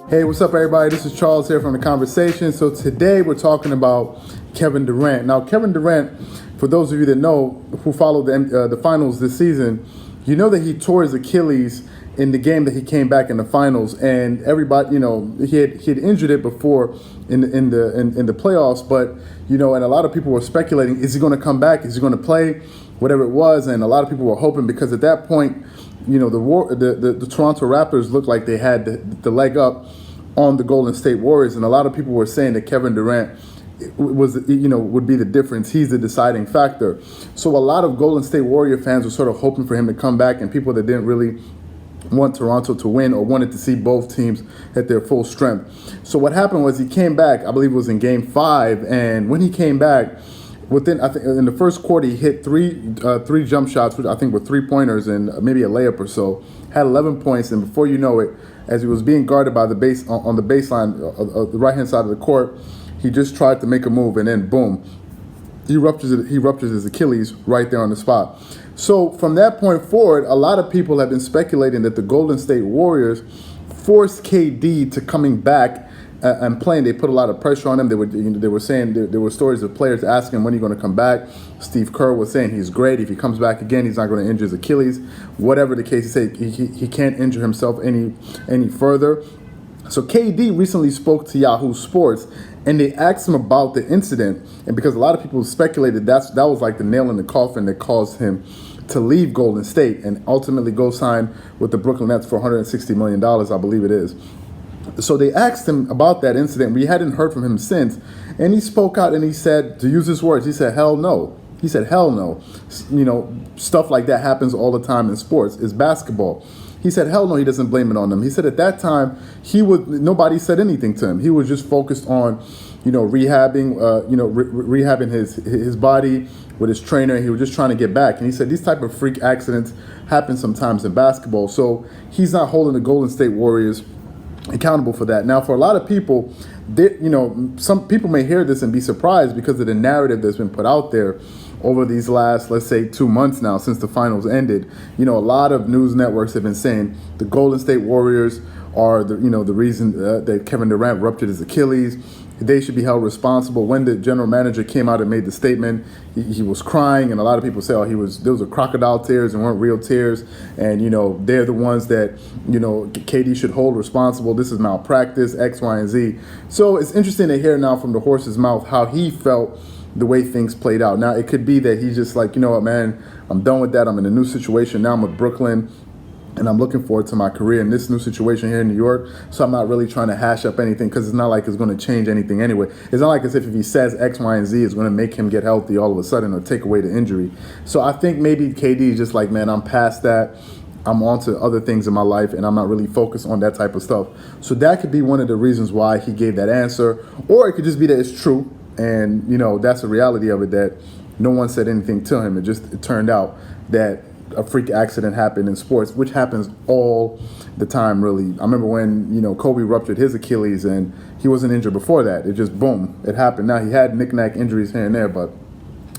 Hey, what's up, everybody? This is Charles here from The Conversation. So today we're talking about Kevin Durant. Now, Kevin Durant, for those of you that know, who followed the finals this season, you know that he tore his Achilles in the game that he came back in the finals, and everybody, he had injured it before in the playoffs, but and a lot of people were speculating, is he going to come back? Is he going to play? Whatever it was, and a lot of people were hoping, because at that point, the Toronto Raptors looked like they had the leg up on the Golden State Warriors, and a lot of people were saying that Kevin Durant would be the difference. He's the deciding factor. So a lot of Golden State Warrior fans were sort of hoping for him to come back, and people that didn't really want Toronto to win or wanted to see both teams at their full strength. So what happened was he came back, I believe it was in Game 5, and when he came back, I think in the first quarter, he hit three jump shots, which I think were 3-pointers and maybe a layup or so. Had 11 points, and before you know it, as he was being guarded by the base on the baseline of the right-hand side of the court, he just tried to make a move, and then boom, he ruptures his Achilles right there on the spot. So from that point forward, a lot of people have been speculating that the Golden State Warriors forced KD to coming back and playing. They put a lot of pressure on him. They were saying there were stories of players asking him when he's going to come back. Steve Kerr was saying he's great. If he comes back again, he's not going to injure his Achilles. Whatever the case, he said he can't injure himself any further. So KD recently spoke to Yahoo Sports, and they asked him about the incident. And because a lot of people speculated that was like the nail in the coffin that caused him to leave Golden State and ultimately go sign with the Brooklyn Nets for $160 million, I believe it is. So they asked him about that incident. We hadn't heard from him since. And he spoke out and he said, to use his words, he said, hell no. He said, hell no. Stuff like that happens all the time in sports. It's basketball. He said, hell no, he doesn't blame it on them. He said at that time, nobody said anything to him. He was just focused on, rehabbing his body with his trainer. He was just trying to get back. And he said these type of freak accidents happen sometimes in basketball. So he's not holding the Golden State Warriors accountable for that. Now, for a lot of people, some people may hear this and be surprised because of the narrative that's been put out there over these last, let's say, 2 months now since the finals ended. A lot of news networks have been saying the Golden State Warriors are the reason that Kevin Durant ruptured his Achilles. They should be held responsible. When the general manager came out and made the statement, he was crying, and a lot of people say, those are crocodile tears and weren't real tears, and they're the ones that KD should hold responsible. This is malpractice, X, Y, and Z. So it's interesting to hear now from the horse's mouth how he felt the way things played out. Now it could be that he's just like, what, man, I'm done with that. I'm in a new situation now. I'm with Brooklyn, and I'm looking forward to my career in this new situation here in New York. So I'm not really trying to hash up anything, because it's not like it's going to change anything anyway. It's not like as if he says X, Y, and Z is going to make him get healthy all of a sudden or take away the injury. So I think maybe KD is just like, man, I'm past that. I'm on to other things in my life, and I'm not really focused on that type of stuff. So that could be one of the reasons why he gave that answer. Or it could just be that it's true, and that's the reality of it, that no one said anything to him. It turned out that a freak accident happened in sports, which happens all the time, really. I remember when, Kobe ruptured his Achilles, and he wasn't injured before that. It just, boom, it happened. Now, he had knick-knack injuries here and there, but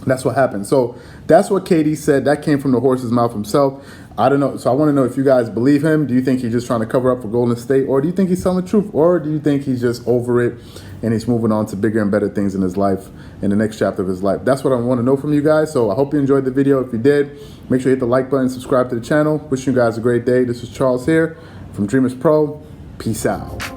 that's what happened. So that's what KD said. That came from the horse's mouth himself. I don't know. So I want to know if you guys believe him. Do you think he's just trying to cover up for Golden State? Or do you think he's telling the truth? Or do you think he's just over it and he's moving on to bigger and better things in his life, in the next chapter of his life? That's what I want to know from you guys. So I hope you enjoyed the video. If you did, make sure you hit the like button, subscribe to the channel. Wishing you guys a great day. This is Charles here from DreamersPro. Peace out.